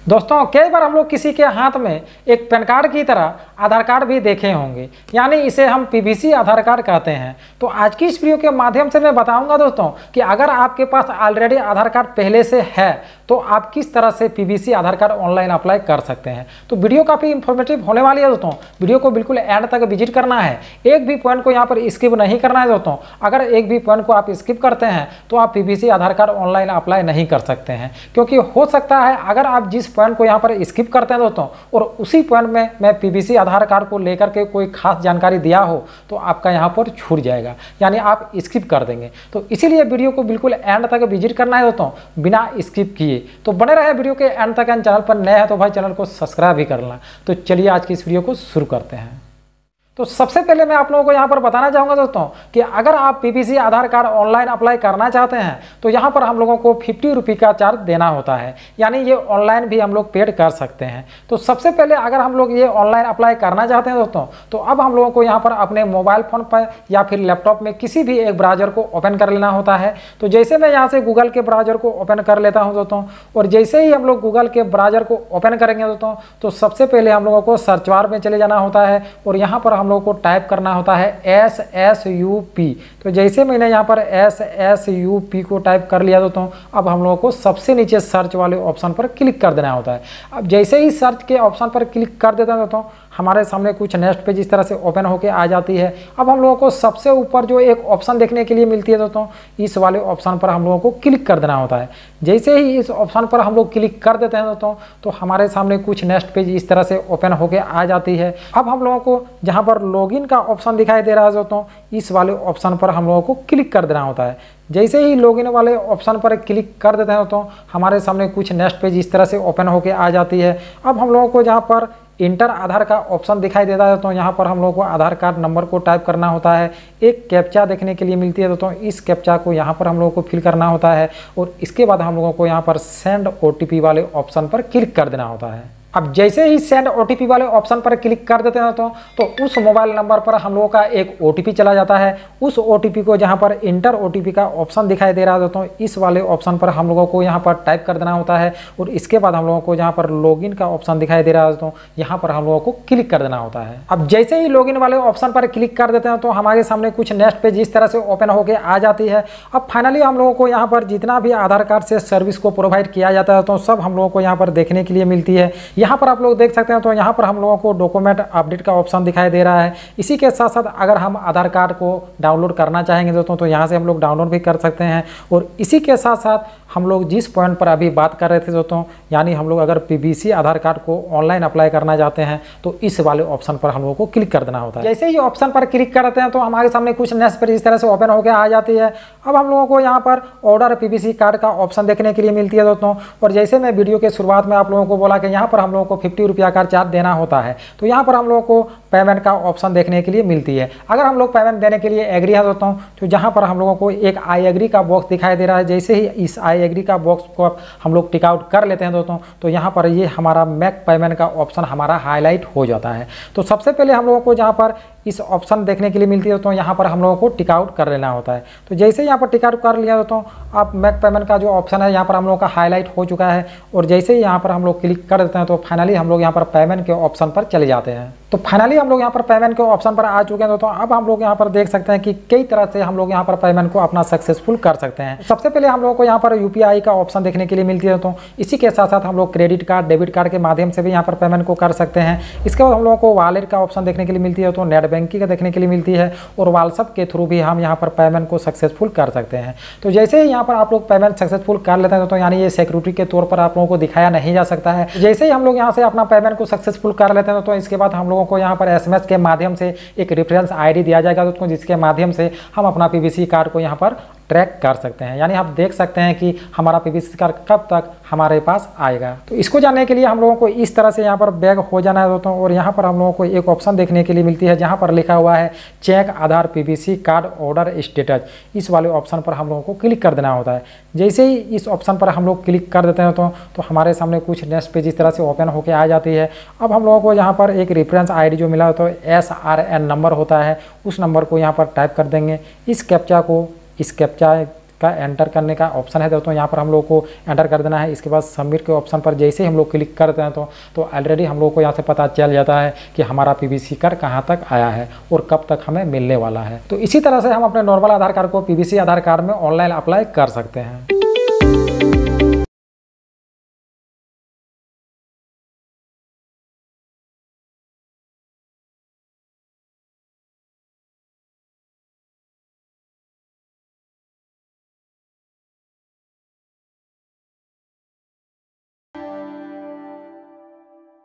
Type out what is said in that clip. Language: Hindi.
दोस्तों कई बार हम लोग किसी के हाथ में एक पैन कार्ड की तरह आधार कार्ड भी देखे होंगे, यानी इसे हम पीवीसी आधार कार्ड कहते हैं। तो आज की इस वीडियो के माध्यम से मैं बताऊंगा दोस्तों कि अगर आपके पास ऑलरेडी आधार कार्ड पहले से है तो आप किस तरह से पीवीसी आधार कार्ड ऑनलाइन अप्लाई कर सकते हैं। तो वीडियो काफ़ी इंफॉर्मेटिव होने वाली है दोस्तों, वीडियो को बिल्कुल एंड तक विजिट करना है, एक भी पॉइंट को यहाँ पर स्किप नहीं करना है दोस्तों। अगर एक भी पॉइंट को आप स्किप करते हैं तो आप पीवीसी आधार कार्ड ऑनलाइन अप्लाई नहीं कर सकते हैं, क्योंकि हो सकता है अगर आप जिस पॉइंट को यहाँ पर स्किप करते हैं दोस्तों और उसी पॉइंट में मैं पीवीसी आधार कार्ड को लेकर के कोई खास जानकारी दिया हो तो आपका यहाँ पर छूट जाएगा, यानी आप स्किप कर देंगे। तो इसीलिए वीडियो को बिल्कुल एंड तक विजिट करना है दोस्तों बिना स्किप किए। तो बने रहे वीडियो के एंड तक। चैनल पर नए हैं तो भाई चैनल को सब्सक्राइब भी कर लेना। तो चलिए आज की इस वीडियो को शुरू करते हैं। तो सबसे पहले मैं आप लोगों को यहाँ पर बताना चाहूँगा दोस्तों कि अगर आप पीवीसी आधार कार्ड ऑनलाइन अप्लाई करना चाहते हैं तो यहाँ पर हम लोगों को 50 रुपये का चार्ज देना होता है, यानी ये ऑनलाइन भी हम लोग पेड कर सकते हैं। तो सबसे पहले अगर हम लोग ये ऑनलाइन अप्लाई करना चाहते हैं दोस्तों तो अब हम लोगों को यहाँ पर अपने मोबाइल फ़ोन पर या फिर लैपटॉप में किसी भी एक ब्राउज़र को ओपन कर लेना होता है। तो जैसे मैं यहाँ से गूगल के ब्राउज़र को ओपन कर लेता हूँ दोस्तों, और जैसे ही हम लोग गूगल के ब्राउज़र को ओपन करेंगे दोस्तों तो सबसे पहले हम लोगों को सर्च बार में चले जाना होता है और यहाँ पर हम लोग को टाइप करना होता है SSUP। तो जैसे मैंने यहाँ पर SSUP को टाइप कर लिया दोस्तों, अब हम लोगों को सबसे नीचे सर्च वाले ऑप्शन पर क्लिक कर देना होता है। अब जैसे ही सर्च के ऑप्शन पर क्लिक कर देते हैं दोस्तों हमारे सामने कुछ नेक्स्ट पेज इस तरह से ओपन होके आ जाती है। अब हम लोगों को सबसे ऊपर जो एक ऑप्शन देखने के लिए मिलती है दोस्तों, इस वाले ऑप्शन पर हम लोगों को क्लिक कर देना होता है। जैसे ही इस ऑप्शन पर हम लोग क्लिक कर देते हैं दोस्तों तो हमारे सामने कुछ नेक्स्ट पेज इस तरह से ओपन होके आ जाती है। अब हम लोगों को जहाँ पर लॉगिन का ऑप्शन दिखाई दे रहा है दोस्तों, इस वाले ऑप्शन पर हम लोगों को क्लिक कर देना होता है। जैसे ही लॉगिन वाले ऑप्शन पर क्लिक कर देते हैं तो हमारे सामने कुछ नेक्स्ट पेज इस तरह से ओपन होके आ जाती है। अब हम लोगों को जहाँ पर इंटर आधार का ऑप्शन दिखाई देता है तो यहाँ पर हम लोगों को आधार कार्ड नंबर को टाइप करना होता है। एक कैप्चा देखने के लिए मिलती है दोस्तों, इस कैप्चा को यहाँ पर हम लोगों को फिल करना होता है और इसके बाद हम लोगों को यहाँ पर सेंड OTP वाले ऑप्शन पर क्लिक कर देना होता है। अब जैसे ही सेंड OTP वाले ऑप्शन पर क्लिक कर देते हैं तो उस मोबाइल नंबर पर हम लोगों का एक OTP चला जाता है। उस OTP को जहां पर इंटर OTP का ऑप्शन दिखाई दे रहा है दोस्तों, इस वाले ऑप्शन पर हम लोगों को यहां पर टाइप कर देना होता है और इसके बाद हम लोगों को जहां पर लॉगिन का ऑप्शन दिखाई दे रहा है दोस्तों, यहाँ पर हम लोगों को क्लिक कर देना होता है। अब जैसे ही लॉगिन वाले ऑप्शन पर क्लिक कर देते हैं तो हमारे सामने कुछ नेक्स्ट पेज इस तरह से ओपन होकर आ जाती है। अब फाइनली हम लोगों को यहाँ पर जितना भी आधार कार्ड से सर्विस को प्रोवाइड किया जाता है तो सब हम लोगों को यहाँ पर देखने के लिए मिलती है। यहाँ पर आप लोग देख सकते हैं तो यहाँ पर हम लोगों को डॉक्यूमेंट अपडेट का ऑप्शन दिखाई दे रहा है। इसी के साथ साथ अगर हम आधार कार्ड को डाउनलोड करना चाहेंगे दोस्तों तो यहाँ से हम लोग डाउनलोड भी कर सकते हैं। और इसी के साथ साथ हम लोग जिस पॉइंट पर अभी बात कर रहे थे दोस्तों, यानी हम लोग अगर पीवीसी आधार कार्ड को ऑनलाइन अप्लाई करना चाहते हैं तो इस वाले ऑप्शन पर हम लोगों को क्लिक कर देना होता है। जैसे ही ऑप्शन पर क्लिक करते हैं तो हमारे सामने कुछ नेक्स्ट पेज इस तरह से ओपन होकर आ जाती है। अब हम लोगों को यहाँ पर ऑर्डर पीवीसी कार्ड का ऑप्शन देखने के लिए मिलती है दोस्तों, और जैसे मैं वीडियो के शुरुआत में आप लोगों को बोला कि यहाँ पर हम लोगों को 50 रुपया का चार्ज देना होता है, तो यहाँ पर हम लोगों को पेमेंट का ऑप्शन देखने के लिए मिलती है। अगर हम लोग पेमेंट देने के लिए एग्री है दोस्तों तो जहाँ पर हम लोगों को एक आई एग्री का बॉक्स दिखाई दे रहा है, जैसे ही इस आई एग्री का बॉक्स को हम लोग टिक आउट कर लेते हैं दोस्तों तो यहाँ पर ये हमारा मेक पेमेंट का ऑप्शन हमारा हाईलाइट हो जाता है। तो सबसे पहले हम लोगों को जहाँ पर इस ऑप्शन देखने के लिए मिलती है दोस्तों, यहाँ पर हम लोगों को टिक आउट कर लेना होता है। तो जैसे ही यहाँ पर टिक आउट कर लिया दोस्तों, अब मेक पेमेंट का जो ऑप्शन है यहाँ पर हम लोगों का हाईलाइट हो चुका है और जैसे ही यहाँ पर हम लोग क्लिक कर देते हैं तो फाइनली हम लोग यहाँ पर पेमेंट के ऑप्शन पर चले जाते हैं। तो फाइनली हम लोग यहाँ पर पेमेंट के ऑप्शन पर आ चुके हैं दोस्तों। अब हम लोग यहाँ पर देख सकते हैं कि कई तरह से हम लोग यहाँ पर पेमेंट को अपना सक्सेसफुल कर सकते हैं। सबसे पहले हम लोगों को यहाँ पर UPI का ऑप्शन देखने के लिए मिलती है दोस्तों। इसी के साथ साथ हम लोग क्रेडिट कार्ड, डेबिट कार्ड के माध्यम से भी यहाँ पर पेमेंट को कर सकते हैं। इसके बाद हम लोगों को वॉलेट का ऑप्शन देखने के लिए मिलती है तो नेट बैंकिंग का देखने के लिए मिलती है और व्हाट्सएप के थ्रू भी हम यहाँ पर पेमेंट को सक्सेसफुल कर सकते हैं। तो जैसे ही यहाँ पर आप लोग पेमेंट सक्सेसफुल कर लेते हैं तो यानी ये सिक्योरिटी के तौर पर आप लोगों को दिखाया नहीं जा सकता है। जैसे ही हम लोग यहाँ से अपना पेमेंट को सक्सेसफुल कर लेते हैं तो इसके बाद हम लोगों को यहाँ पर SMS के माध्यम से एक रेफरेंस ID दिया जाएगा दोस्तों, जिसके माध्यम से हम अपना पीवीसी कार्ड को यहाँ पर ट्रैक कर सकते हैं, यानी आप देख सकते हैं कि हमारा पीवीसी कार्ड कब तक हमारे पास आएगा। तो इसको जानने के लिए हम लोगों को इस तरह से यहाँ पर बैक हो जाना है दोस्तों, और यहाँ पर हम लोगों को एक ऑप्शन देखने के लिए मिलती है जहाँ पर लिखा हुआ है चेक आधार पीवीसी कार्ड ऑर्डर स्टेटस। इस वाले ऑप्शन पर हम लोगों को क्लिक कर देना होता है। जैसे ही इस ऑप्शन पर हम लोग क्लिक कर देते हैं तो हमारे सामने कुछ नेक्स्ट पेज इस तरह से ओपन होकर आ जाती है। अब हम लोगों को यहाँ पर एक रेफरेंस ID जो मिला तो SRN नंबर होता है, उस नंबर को यहाँ पर टाइप कर देंगे। इस कैप्चा का एंटर करने का ऑप्शन है दोस्तों, यहाँ पर हम लोग को एंटर कर देना है। इसके बाद सबमिट के ऑप्शन पर जैसे ही हम लोग क्लिक करते हैं तो ऑलरेडी हम लोग को यहाँ से पता चल जाता है कि हमारा पीवीसी कार्ड कहाँ तक आया है और कब तक हमें मिलने वाला है। तो इसी तरह से हम अपने नॉर्मल आधार कार्ड को पीवीसी आधार कार्ड में ऑनलाइन अप्लाई कर सकते हैं।